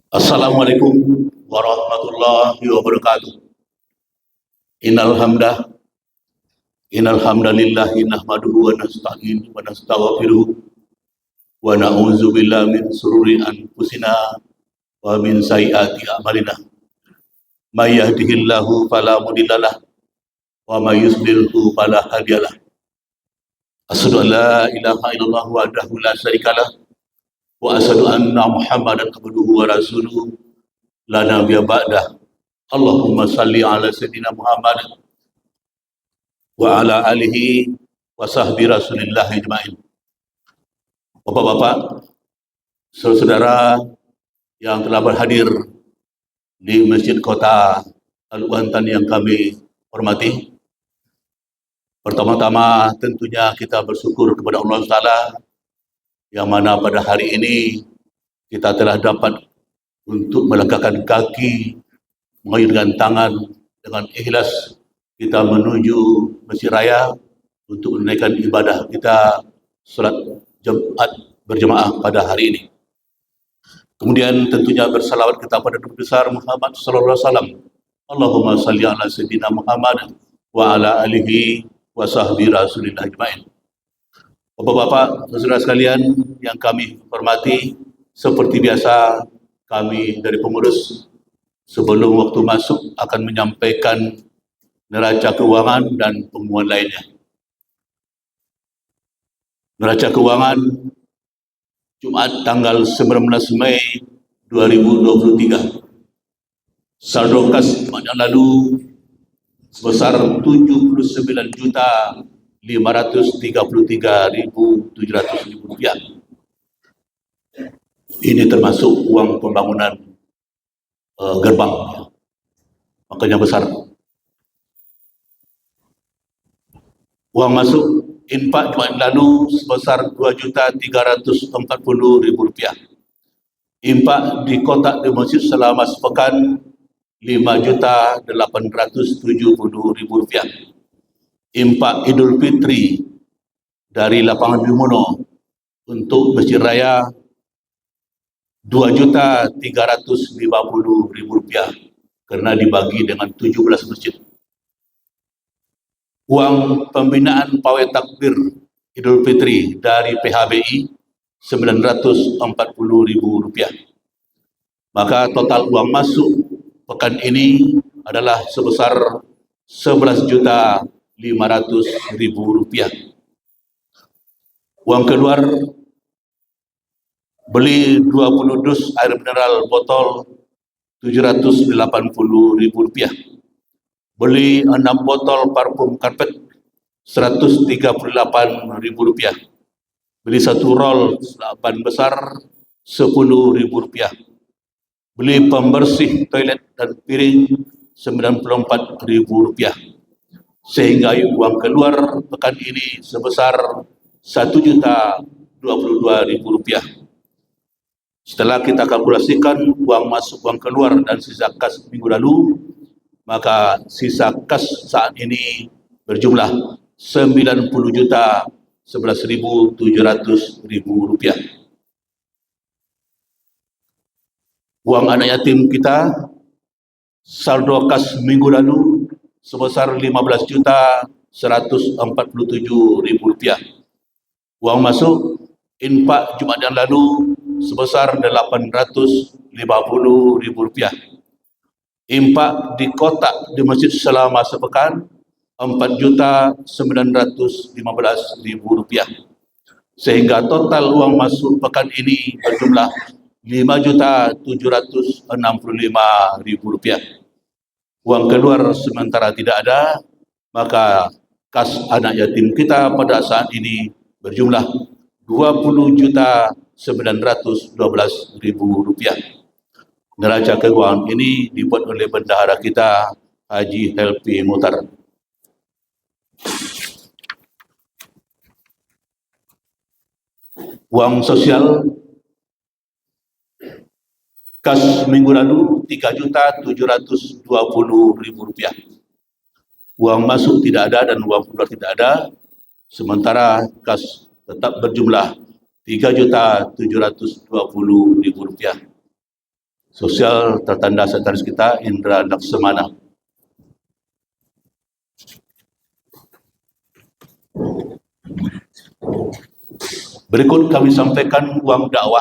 Assalamualaikum warahmatullahi wabarakatuh. Innal hamda innal hamdalillahi nahmaduhu wa nasta'inu wa nastaghfiruh wa na'udzu billahi min shururi anfusina wa min sayyiati a'malina. May yahdihillahu fala mudhillalah wa may yudlilhu fala hadiyalah. Asyhadu an la ilaha illallah wahdahu la syarikalah wa asyhadu anna Muhammadan abduhu wa rasuluh la nabiyya ba'dah. Allahumma salli ala sayyidina Muhammad wa ala alihi wa sahbi rasulillah ajma'in. Bapak-bapak, saudara-saudara yang telah berhadir di Masjid Kota Al-Kuantan yang kami hormati. Pertama-tama tentunya kita bersyukur kepada Allah Ta'ala yang mana pada hari ini kita telah dapat untuk melangkahkan kaki, mengayunkan tangan dengan ikhlas kita menuju Masjid Raya untuk menunaikan ibadah kita salat Jumat berjemaah pada hari ini. Kemudian tentunya bersalawat kita pada Nabi besar Muhammad sallallahu alaihi wasallam. Allahumma salli ala sayyidina Muhammad wa ala alihi wa sahbi rasulillah ajma'in. Bapak-bapak, saudara sekalian yang kami hormati, seperti biasa kami dari pengurus sebelum waktu masuk akan menyampaikan neraca keuangan dan pengumuman lainnya. Neraca keuangan Jumat tanggal 19 Mei 2023. Saldo kas Jumat yang lalu sebesar 79.533.700 rupiah. Ini termasuk uang pembangunan gerbang, makanya besar. Uang masuk infak Jumat lalu sebesar Rp2.340.000. Infak di kotak di masjid selama sepekan Rp5.870.000. Infak Idul Fitri dari lapangan Bimono untuk Masjid Raya Rp2.350.000 karena dibagi dengan 17 masjid. Uang pembinaan pawai takbir Idul Fitri dari PHBI Rp940.000. Maka total uang masuk pekan ini adalah sebesar Rp11.500.000. Uang keluar beli 20 dus air mineral botol Rp780.000. Beli 6 botol parfum karpet Rp138.000. Beli 1 roll ban besar Rp10.000. Beli pembersih toilet dan piring Rp94.000. Sehingga uang keluar pekan ini sebesar Rp1.022.000. Setelah kita kalkulasikan uang masuk, uang keluar dan sisa kas minggu lalu, maka sisa kas saat ini berjumlah Rp90.011.700.000. Uang anak yatim kita saldo kas minggu lalu sebesar Rp15.147.000. Uang masuk infak Jumat yang lalu sebesar Rp850.000. Infak di kotak di masjid selama sepekan Rp4.915.000. Sehingga total uang masuk pekan ini berjumlah Rp5.765.000. Uang keluar sementara tidak ada, maka kas anak yatim kita pada saat ini berjumlah Rp20.912.000. Neraca keuangan ini dibuat oleh bendahara kita Haji Helpi Mutar. Uang sosial kas minggu lalu Rp3.720.000. Uang masuk tidak ada dan uang keluar tidak ada, sementara kas tetap berjumlah Rp3.720.000. sosial tertanda sekretaris kita Indra Laksamana. Berikut kami sampaikan wang dakwah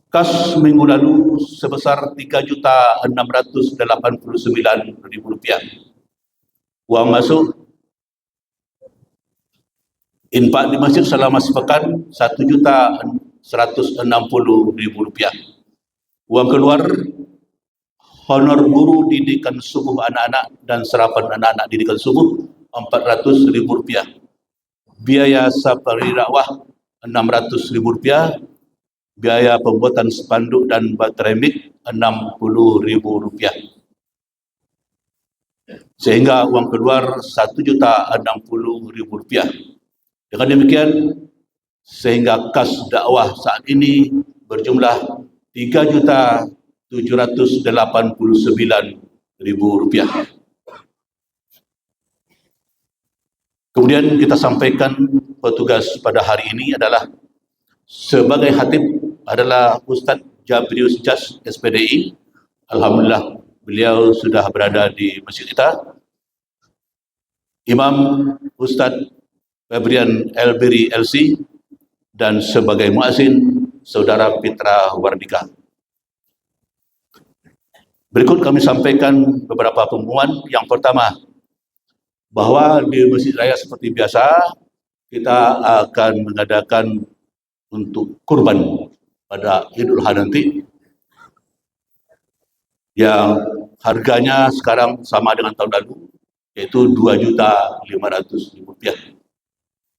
kas minggu lalu sebesar Rp3.689.000. Wang masuk infak di masjid selama sepekan Rp1.160.000. Wang keluar honor guru didikan subuh anak-anak dan serapan anak-anak didikan subuh Rp400.000. Biaya safari dakwah Rp600.000. Biaya pembuatan spanduk dan baterai mic Rp60.000. Sehingga uang keluar Rp1.060.000. Dengan demikian, sehingga kas dakwah saat ini berjumlah Rp3.789.000. Kemudian kita sampaikan petugas pada hari ini adalah sebagai khatib adalah Ustaz Jabrius Jas SPDI. Alhamdulillah beliau sudah berada di masjid kita. Imam Ustaz Febrian Elbiri LC, dan sebagai muazzin Saudara Fitra Wardika. Berikut kami sampaikan beberapa pengumuman. Yang pertama, bahwa di Masjid Raya seperti biasa kita akan mengadakan untuk kurban pada Idul Adha nanti, yang harganya sekarang sama dengan tahun lalu, yaitu Rp2.500.000,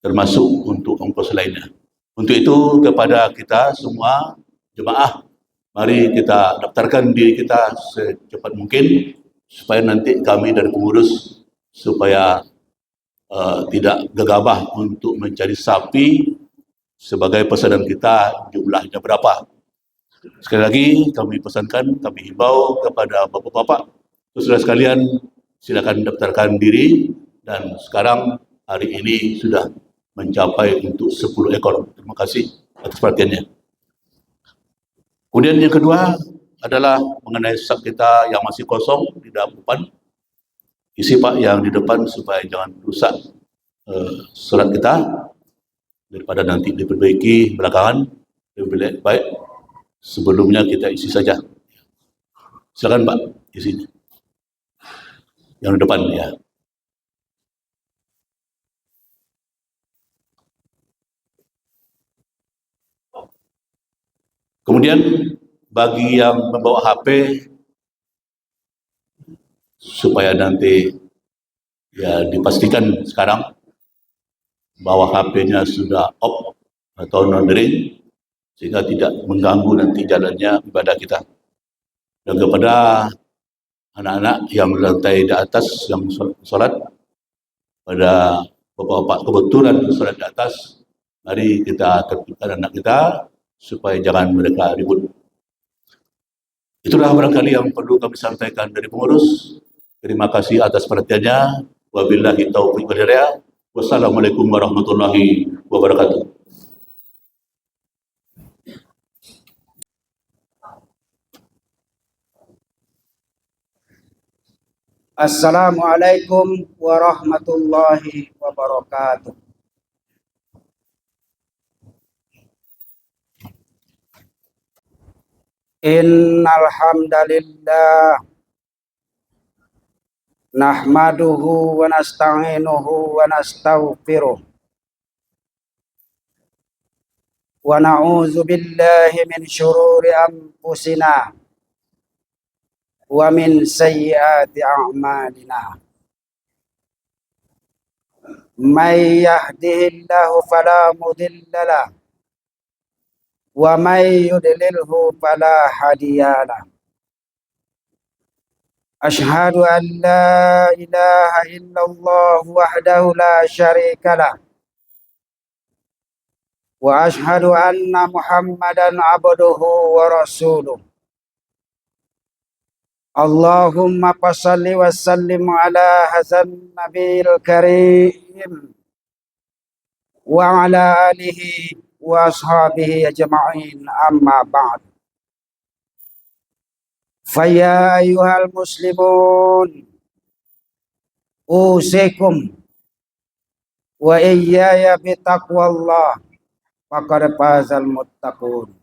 termasuk untuk ongkos lainnya. Untuk itu kepada kita semua jemaah, mari kita daftarkan diri kita secepat mungkin supaya nanti kami dari pengurus supaya tidak gegabah untuk mencari sapi sebagai pesanan kita jumlahnya berapa. Sekali lagi kami pesankan, kami himbau kepada bapak-bapak, saudara sekalian, silakan daftarkan diri, dan sekarang hari ini sudah mencapai untuk 10 ekor. Terima kasih atas perhatiannya. Kemudian yang kedua adalah mengenai sak kita yang masih kosong di depan. Isi Pak yang di depan supaya jangan rusak surat kita, daripada nanti diperbaiki belakangan. Lebih baik sebelumnya kita isi saja. Silakan Pak, isinya. Yang di depan ya. Kemudian bagi yang membawa HP, supaya nanti ya dipastikan sekarang bahwa HP-nya sudah off atau non-ring, sehingga tidak mengganggu nanti jalannya ibadah kita. Dan kepada anak-anak yang lantai di atas yang sholat, pada bapak-bapak kebetulan sholat di atas, mari kita tertibkan anak kita supaya jangan mereka ribut. Itulah barangkali yang perlu kami sampaikan dari pengurus. Terima kasih atas perhatiannya. Wabillahi taufiq wal hidayah. Wassalamualaikum warahmatullahi wabarakatuh. Assalamualaikum warahmatullahi wabarakatuh. Innal hamdalillah nahmaduhu wa nasta'inuhu wa nastaghfiruh wa na'udzu billahi min syururi anfusina wa min sayyiati a'malina. May yahdihillahu fala mudilla lahu wa may yudlilhu fala hadiya lahu. Asyhadu an la ilaha illallah wahdahu la syarika lah wa asyhadu anna Muhammadan abduhu wa rasuluh. Allahumma salli wa sallim ala hazan nabiyil karim wa ala alihi wa ashabihi ajma'in, amma ba'd. Faya ayyuhal muslimun usikum wa iyyaya bitaqwallah faqad fazal muttaqun.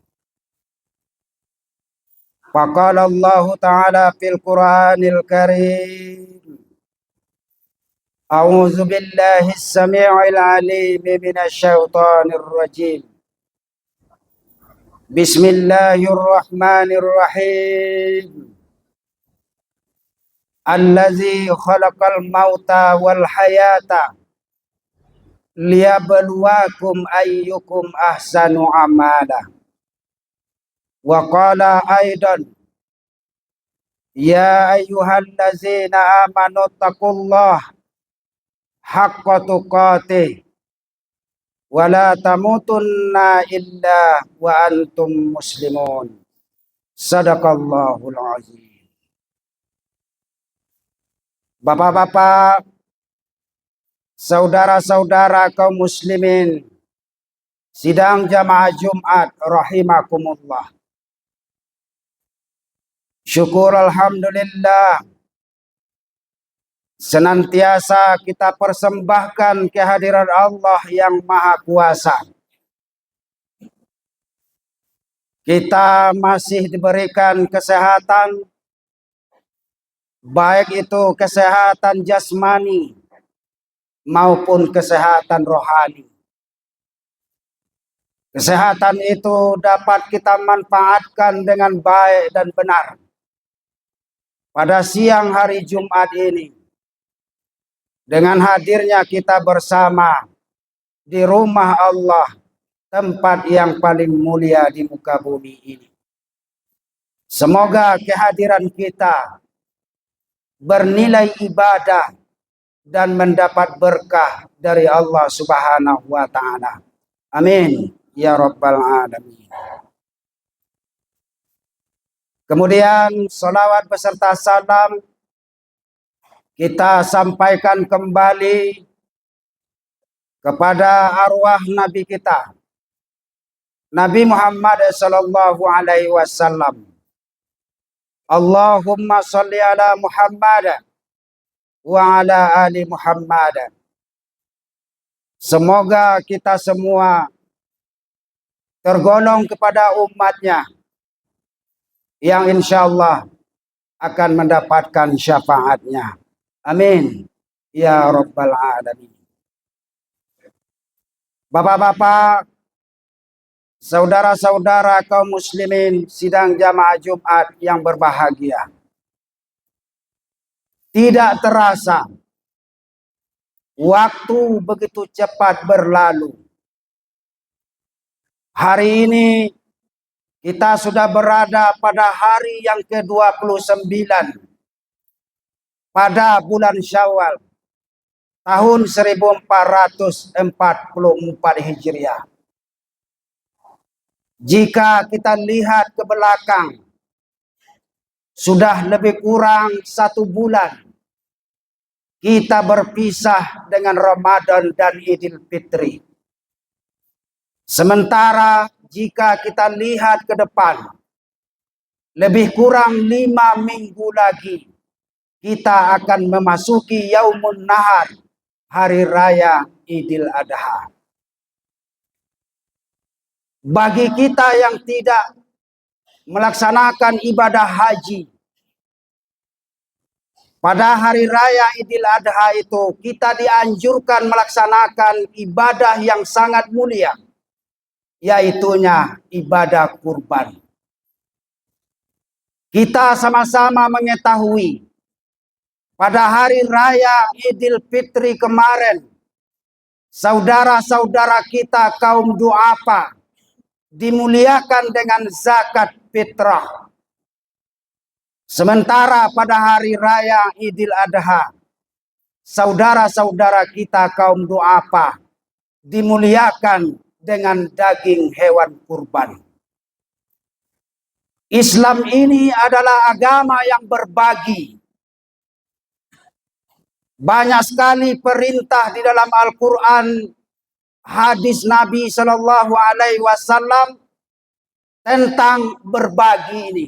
Faqala Allah Ta'ala fil Qur'anil Karim. A'udzu billahi as-sami'il 'alim minasy syaithanir rajim. Bismillahirrahmanirrahim. Allazi khalaqal mauta wal hayata liyabluwakum ayyukum ahsanu amala. Wa qala aidan ya ayyuhallazina amanu taqullaha haqqa tuqatih wa la tamutunna illa wa antum muslimun. Sadaqallahul azim. Bapak-bapak, saudara-saudara kaum muslimin, sidang jamaah Jumat rahimakumullah. Syukur alhamdulillah, senantiasa kita persembahkan kehadiran Allah yang Maha Kuasa. Kita masih diberikan kesehatan, baik itu kesehatan jasmani maupun kesehatan rohani. Kesehatan itu dapat kita manfaatkan dengan baik dan benar. Pada siang hari Jumat ini, dengan hadirnya kita bersama di rumah Allah, tempat yang paling mulia di muka bumi ini. Semoga kehadiran kita bernilai ibadah dan mendapat berkah dari Allah Subhanahu wa Ta'ala. Amin ya rabbal alamin. Kemudian salawat beserta salam kita sampaikan kembali kepada arwah Nabi kita, Nabi Muhammad sallallahu alaihi wasallam. Allahumma sholli ala Muhammad wa ala ali Muhammad. Semoga kita semua tergolong kepada umatnya yang insyaallah akan mendapatkan syafaatnya. Amin ya rabbal alamin. Bapak-bapak, saudara-saudara kaum muslimin sidang jamaah Jumat yang berbahagia. Tidak terasa waktu begitu cepat berlalu. Hari ini kita sudah berada pada hari yang ke-29 pada bulan Syawal tahun 1444 Hijriah. Jika kita lihat ke belakang, sudah lebih kurang 1 bulan kita berpisah dengan Ramadan dan Idul Fitri. Sementara jika kita lihat ke depan, lebih kurang 5 minggu lagi kita akan memasuki Yaumun Nahar, hari raya Idul Adha. Bagi kita yang tidak melaksanakan ibadah haji, pada hari raya Idul Adha itu kita dianjurkan melaksanakan ibadah yang sangat mulia, yaitunya ibadah kurban. Kita sama-sama mengetahui pada hari raya Idul Fitri kemarin, saudara-saudara kita kaum du'afa dimuliakan dengan zakat fitrah. Sementara pada hari raya Idul Adha, saudara-saudara kita kaum du'afa dimuliakan dengan daging hewan kurban. Islam ini adalah agama yang berbagi. Banyak sekali perintah di dalam Al-Quran, hadis Nabi Shallallahu Alaihi Wasallam tentang berbagi ini.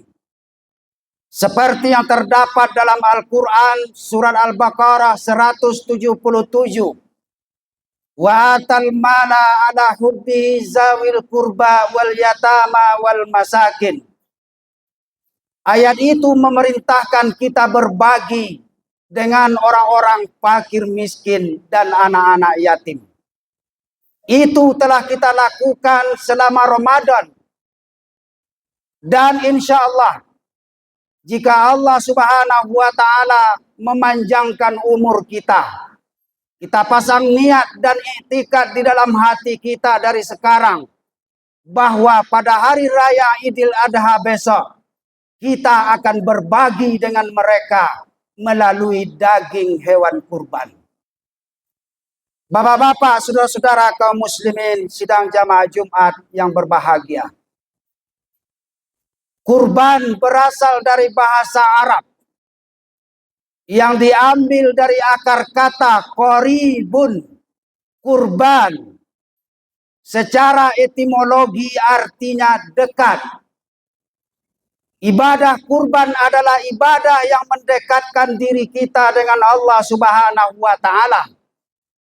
Seperti yang terdapat dalam Al-Quran surat Al-Baqarah 177. Wa atal mala ala hubbi zawil kurba wal yatama wal masakin. Ayat itu memerintahkan kita berbagi dengan orang-orang fakir miskin dan anak-anak yatim. Itu telah kita lakukan selama Ramadan. Dan insya Allah, jika Allah Subhanahu wa Ta'ala memanjangkan umur kita, kita pasang niat dan iktikad di dalam hati kita dari sekarang, bahwa pada hari raya Idul Adha besok, kita akan berbagi dengan mereka melalui daging hewan kurban. Bapak-bapak, saudara-saudara kaum muslimin sidang jamaah Jumat yang berbahagia. Kurban berasal dari bahasa Arab yang diambil dari akar kata qoribun, kurban. Secara etimologi artinya dekat. Ibadah kurban adalah ibadah yang mendekatkan diri kita dengan Allah Subhanahu wa Ta'ala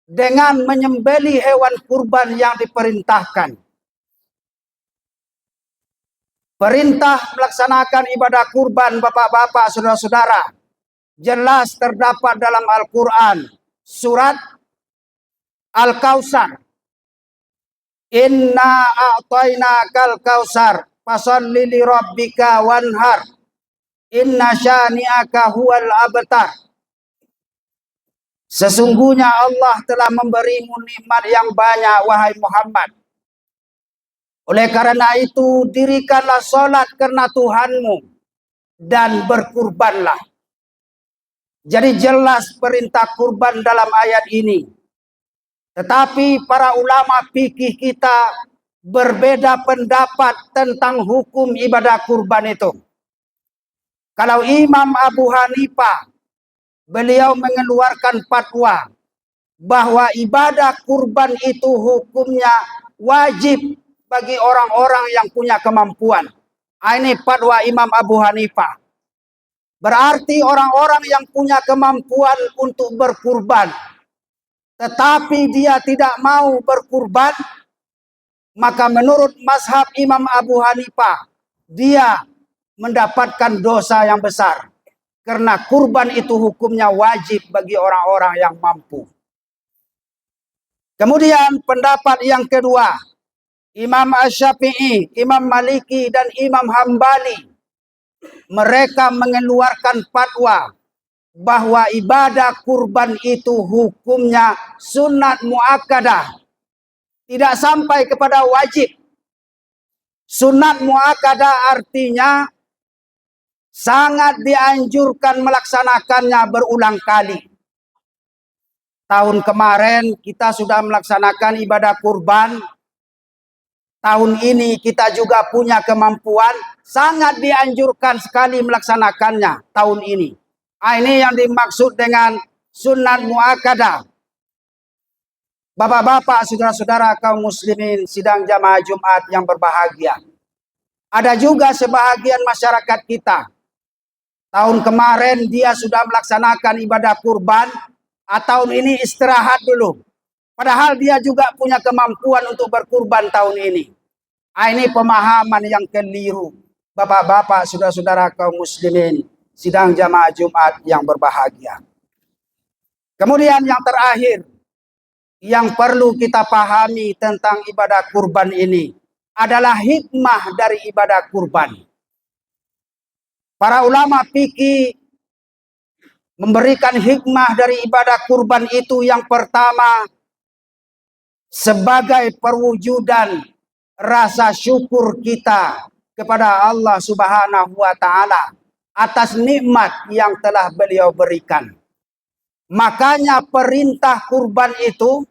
dengan menyembelih hewan kurban yang diperintahkan. Perintah melaksanakan ibadah kurban, bapak-bapak, saudara-saudara, jelas terdapat dalam Al-Quran, surat Al-Kautsar. Inna a'tainakal kautsar, fasholli li rabbika wanhar, inna syani'aka huwal abtar. Sesungguhnya Allah telah memberimu nikmat yang banyak, wahai Muhammad. Oleh karena itu, dirikanlah sholat karena Tuhanmu dan berkurbanlah. Jadi jelas perintah kurban dalam ayat ini. Tetapi para ulama fikih kita berbeda pendapat tentang hukum ibadah kurban itu. Kalau Imam Abu Hanifah, beliau mengeluarkan fatwa bahwa ibadah kurban itu hukumnya wajib bagi orang-orang yang punya kemampuan. Ini fatwa Imam Abu Hanifah. Berarti orang-orang yang punya kemampuan untuk berkurban, tetapi dia tidak mau berkurban, maka menurut mazhab Imam Abu Hanifah, dia mendapatkan dosa yang besar. Karena kurban itu hukumnya wajib bagi orang-orang yang mampu. Kemudian pendapat yang kedua, Imam Asy-Syafi'i, Imam Maliki, dan Imam Hambali, mereka mengeluarkan fatwa bahwa ibadah kurban itu hukumnya sunat muakkadah, tidak sampai kepada wajib. Sunat muakkadah artinya sangat dianjurkan melaksanakannya berulang kali. Tahun kemarin kita sudah melaksanakan ibadah kurban. Tahun ini kita juga punya kemampuan, sangat dianjurkan sekali melaksanakannya tahun ini. Ini yang dimaksud dengan sunat muakkadah. Bapak-bapak, saudara-saudara kaum muslimin sidang jamaah Jumat yang berbahagia. Ada juga sebahagian masyarakat kita. Tahun kemarin dia sudah melaksanakan ibadah kurban, tahun ini istirahat dulu. Padahal dia juga punya kemampuan untuk berkurban tahun ini. Ini pemahaman yang keliru. Bapak-bapak, saudara-saudara kaum muslimin sidang jamaah Jumat yang berbahagia. Kemudian yang terakhir, yang perlu kita pahami tentang ibadah kurban ini adalah hikmah dari ibadah kurban. Para ulama fikih memberikan hikmah dari ibadah kurban itu yang pertama, sebagai perwujudan rasa syukur kita kepada Allah Subhanahu wa Ta'ala atas nikmat yang telah beliau berikan. Makanya perintah kurban itu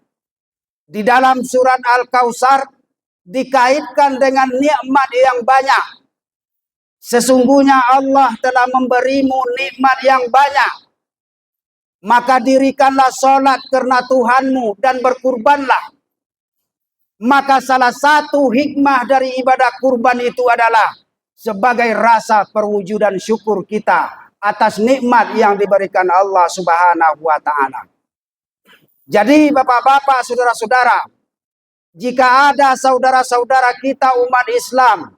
di dalam surat Al-Kautsar dikaitkan dengan nikmat yang banyak. Sesungguhnya Allah telah memberimu nikmat yang banyak. Maka dirikanlah sholat karena Tuhanmu dan berkurbanlah. Maka salah satu hikmah dari ibadah kurban itu adalah sebagai rasa perwujudan syukur kita atas nikmat yang diberikan Allah Subhanahu wa taala. Jadi Bapak-bapak, saudara-saudara, jika ada saudara-saudara kita umat Islam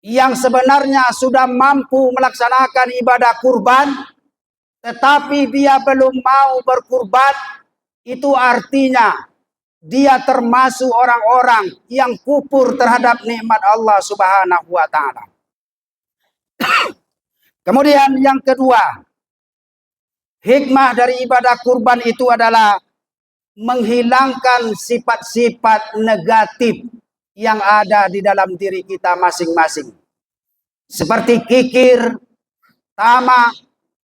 yang sebenarnya sudah mampu melaksanakan ibadah kurban, tetapi dia belum mau berkurban, itu artinya dia termasuk orang-orang yang kufur terhadap nikmat Allah Subhanahu wa taala. Kemudian yang kedua, hikmah dari ibadah kurban itu adalah menghilangkan sifat-sifat negatif yang ada di dalam diri kita masing-masing. Seperti kikir, tamak,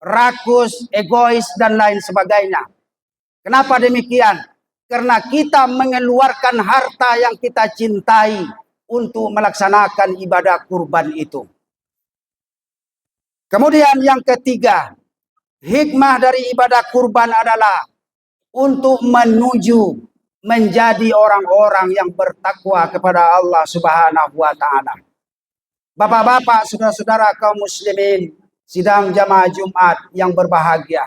rakus, egois, dan lain sebagainya. Kenapa demikian? Karena kita mengeluarkan harta yang kita cintai untuk melaksanakan ibadah kurban itu. Kemudian yang ketiga, hikmah dari ibadah kurban adalah untuk menuju menjadi orang-orang yang bertakwa kepada Allah Subhanahu wa taala. Bapak-bapak, saudara-saudara kaum muslimin, sidang jamaah Jumat yang berbahagia.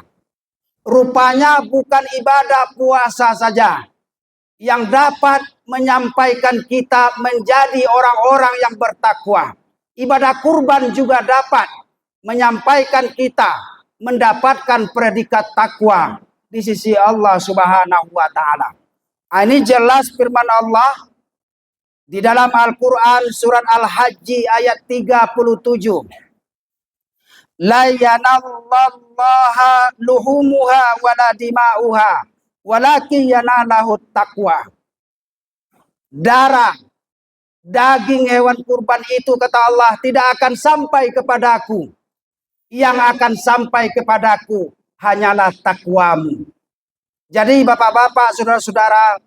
Rupanya bukan ibadah puasa saja yang dapat menyampaikan kita menjadi orang-orang yang bertakwa. Ibadah kurban juga dapat menyampaikan kita mendapatkan predikat takwa di sisi Allah Subhanahu wa taala. Ini jelas firman Allah di dalam Al-Qur'an surat Al-Hajj ayat 37. La yanallaha luhumuha wala dima'uha walakin yanalahu taqwa. Darah, daging hewan kurban itu, kata Allah, tidak akan sampai kepadaku. Yang akan sampai kepadaku hanyalah takwamu. Jadi bapak-bapak, saudara-saudara,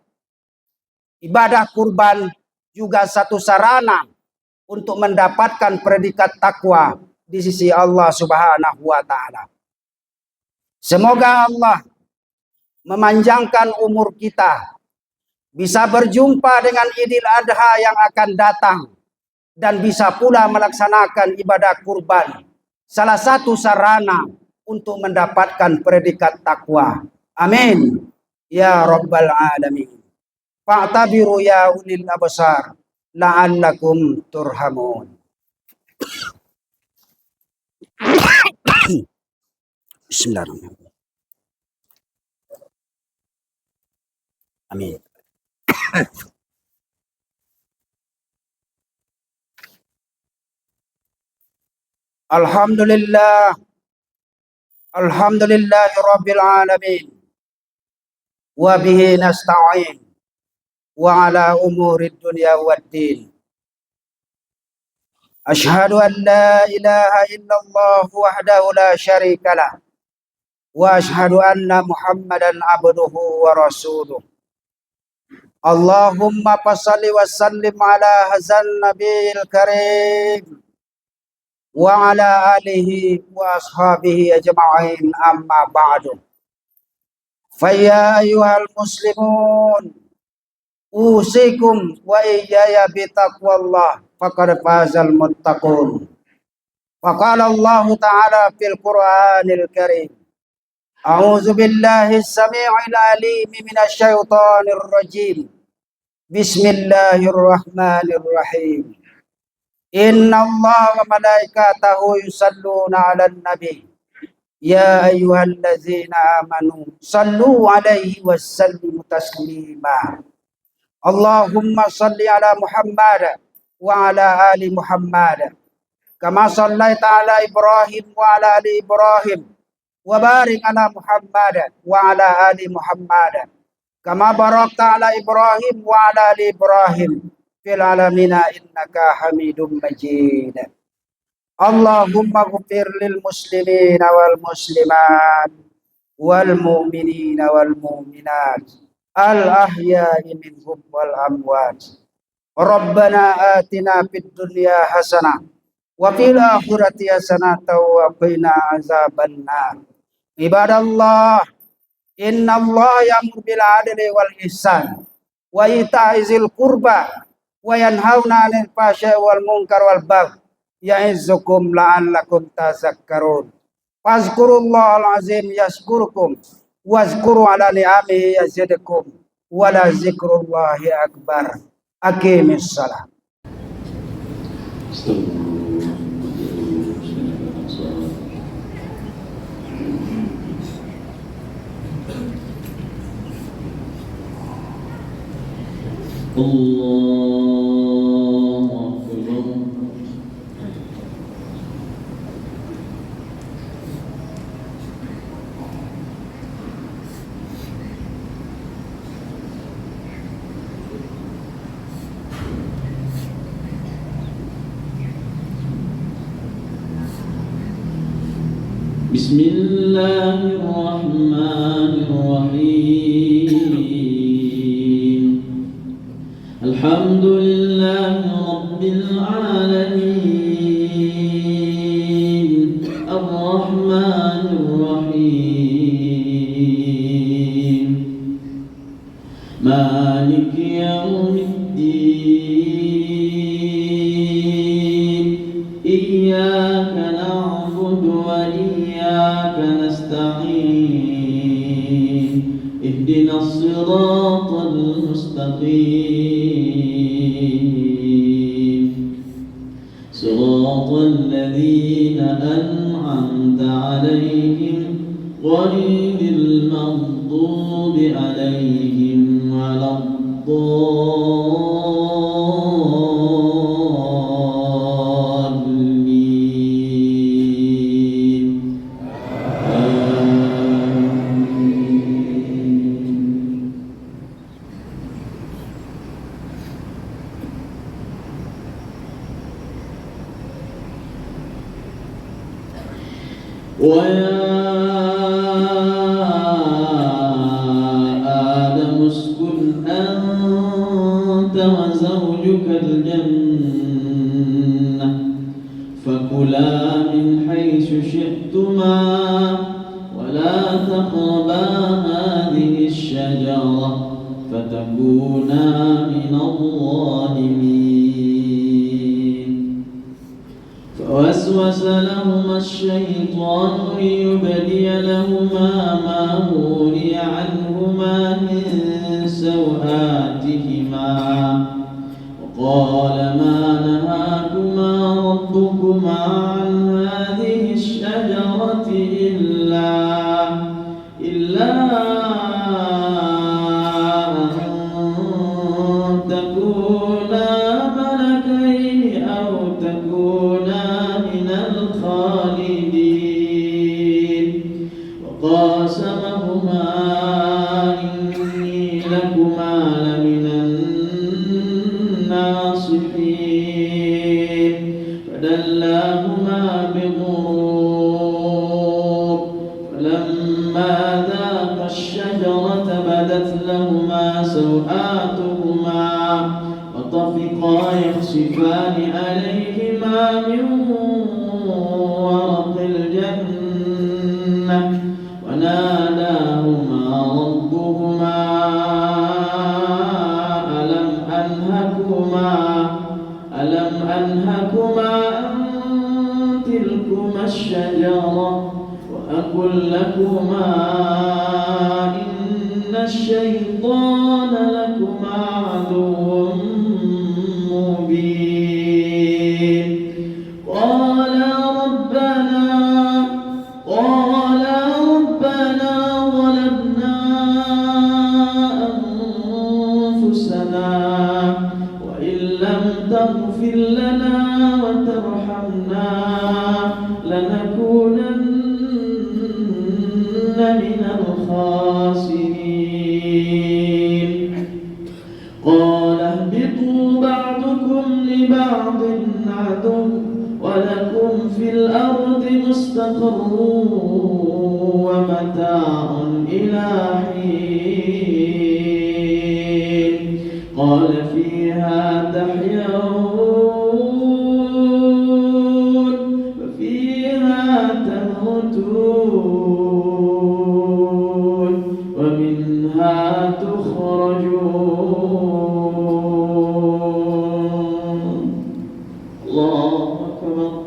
ibadah kurban juga satu sarana untuk mendapatkan predikat takwa di sisi Allah Subhanahu wa taala. Semoga Allah memanjangkan umur kita, bisa berjumpa dengan Idul Adha yang akan datang, dan bisa pula melaksanakan ibadah kurban, salah satu sarana untuk mendapatkan predikat takwa. Amin ya rabbal alamin. Fa'tabiru ya ulil absar la'allakum turhamun. Bismillahirrahmanirrahim. Amin. Alhamdulillah. Alhamdulillahi rabbil alamin. Wa bihi nasta'in. Wa ala umuri dunya waddin. Ashhadu an la ilaha illallah wahdahu la syarika lah. Wa ashhadu anna Muhammadan abduhu wa rasuluh. Allahumma fassalli wa sallim ala hazan nabiyil karim wa ala alihi wa ashabihi ajma'in, amma ba'du. Faya ayyuhal muslimun, usikum wa iyaya bitaqwallah, faqad fazal muttaqun. Faqala Allah ta'ala fil Qur'anil Karim, a'udzu billahi as-sami'il 'alim minasy syaithanir rajim. Bismillahirrahmanirrahim. Inna Allah wa malaikatahu yusalluna 'alan nabi. Ya ayyuhallazina amanu sallu 'alaihi wasallimu taslima. Allahumma salli ala Muhammad wa ala ali Muhammad kama sallaita ala Ibrahim wa ala ali Ibrahim wa barik ala Muhammad wa ala ali Muhammad kama barakta ala Ibrahim wa ala ali Ibrahim fil alamina innaka Hamidum Majid. Allahumma ghfir lil muslimina wal muslimat wal mu'minina wal mu'minat al ahya'i minhum wal amwat. Rabbana atina fid dunya hasanah wa fil akhirati hasanah wa qina azabannar. Ibadallah, inna Allah ya'muru bil adli wal ihsan wa ita'i zil qurba wa yanhauna 'anil fahsya'i wal munkar wal baghi ya'izukum la'allakum tazakkarun. Fazkurullahal azim yashkurukum wazkuru ala ni'amihi yazidkum wala zikrullahi akbar. Aqimis salat. Allahu Akbar. Bismillahirrahmanirrahim. Alhamdulillahi Rabbil alamin. Ar-Rahmanir Rahim. Maliki yaumiddin. Iyyaka na'budu wa iyyaka nasta'in. Ihdinas siratal mustaqim. Siratal ladzina an'amta 'alaihim ghairil maghdubi 'alaihim waladdallin. ويا آدم اسكن أنت وزوجك الجنة فكلا من حيث شئتما ولا تقربا هذه الشجرة فتكونا من الظالمين. فوسوس لهما الشيطان ليبدي لهما ما وري عنهما من سوآتهما وقال ما نهاكما ربكما عن هذه الشجرة إلا أن تكونا ملكين أو تكونا من الخالدين. وقاسمهما إني لكما لمن الناصحين. فدلاهما بغرور فلما ذاقا الشجرة بدت لهما سوآتهما وطفقا يخصفان عليهما من ورق الجنة وناداهما ربهما ألم أنهكما عن تلكما الشجرة وأقل لكما إن الشيطان لكما عدو مبين. قالا ربنا ظلمنا أنفسنا وإن لم تغفر لنا وترحمنا لنكونن من الخاسرين. قال اهبطوا بعضكم لبعض عدو ولكم في الأرض مستقر ومتاع إلى حين. قال فيها تحيون وفيها تموتون ومنها تخرجون. الله أكبر.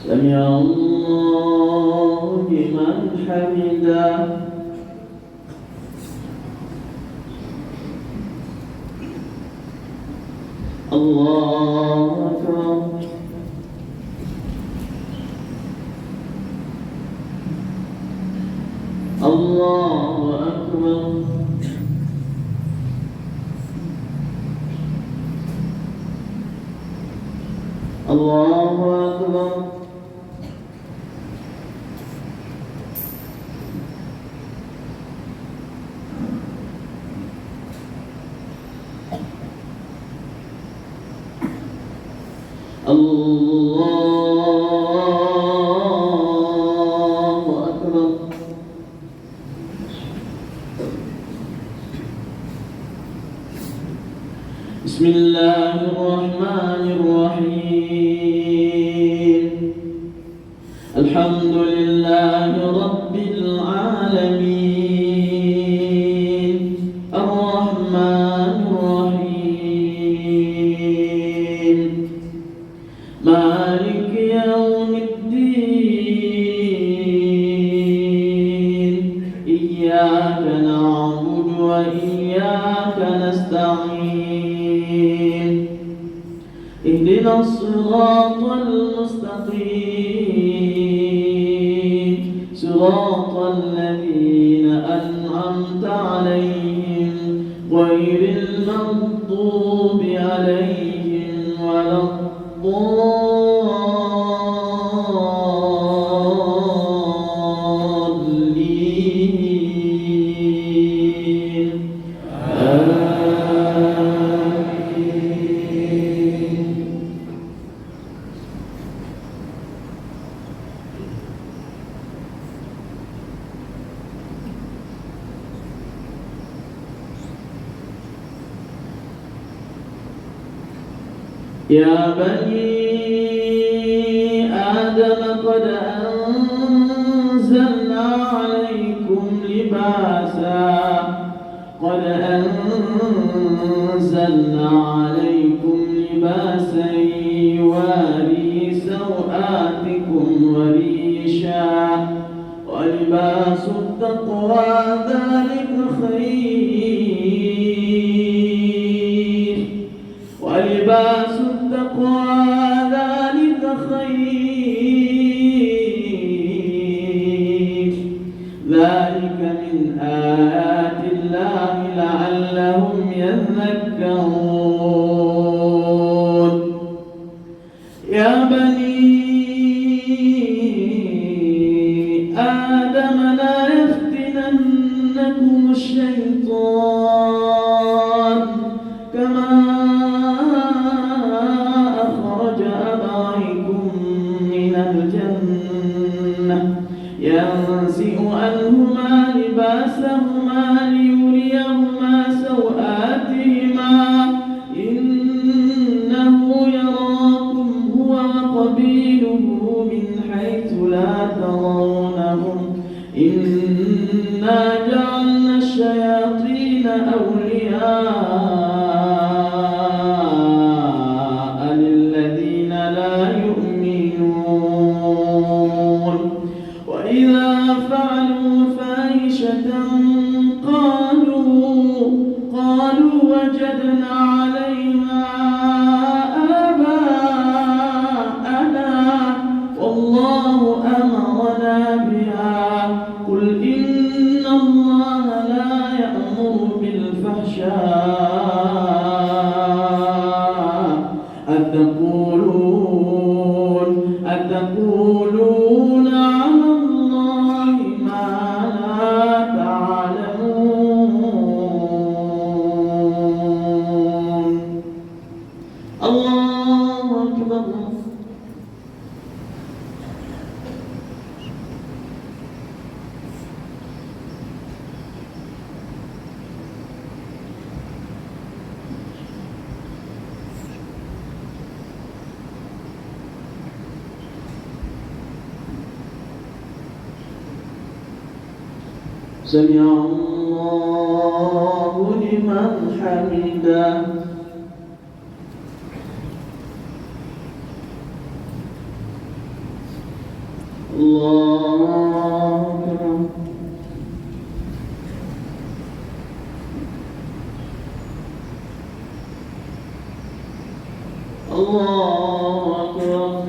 سمع الله لمن حمده. الله أكبر. الله أكبر. الله أكبر. الله أكبر. بسم الله الرحمن الرحيم. الحمد لله رب العالمين الرحمن الرحيم مالك يوم الدين. إياك نعبد وإياك نستعين. اهدنا الصراط المستقيم صراط الذين أنعمت عليهم غير المغضوب عليهم ولا الضالين. آمين. يا بني آدم قد أنزلنا عليكم لباسا يواري سوآتكم وريشا ولباس التقوى ذلك خير. ولباس التقوى ذلك خير. ذلك من آيات الله لعلهم يذكرون. يا بني آدم لا يفتننكم الشيطان كما أخرج أبويكم من الجنة ينزع عنهما لباسهما ليريهما سوآتهما إنه يراكم هو وقبيله من حيث لا ترونهم إنا جعلنا الشياطين أولياء للذين لا يؤمنون. وإذا فعلوا فاحشة قالوا وجدنا عليها آباءنا والله أمرنا بها. قل إن الله لا يأمر بالفحشاء أتقولون على الله ما لا تعلمون. الله أكبر. سمع الله لمن حمده. الله أكبر. الله أكبر.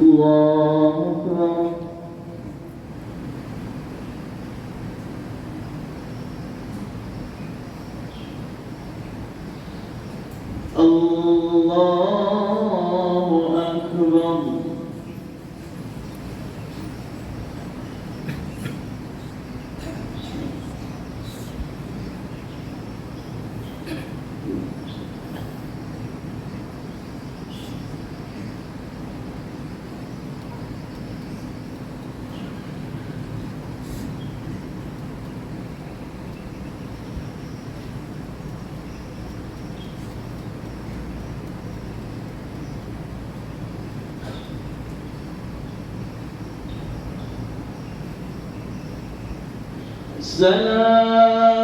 الله أكبر. الله أكبر. السلام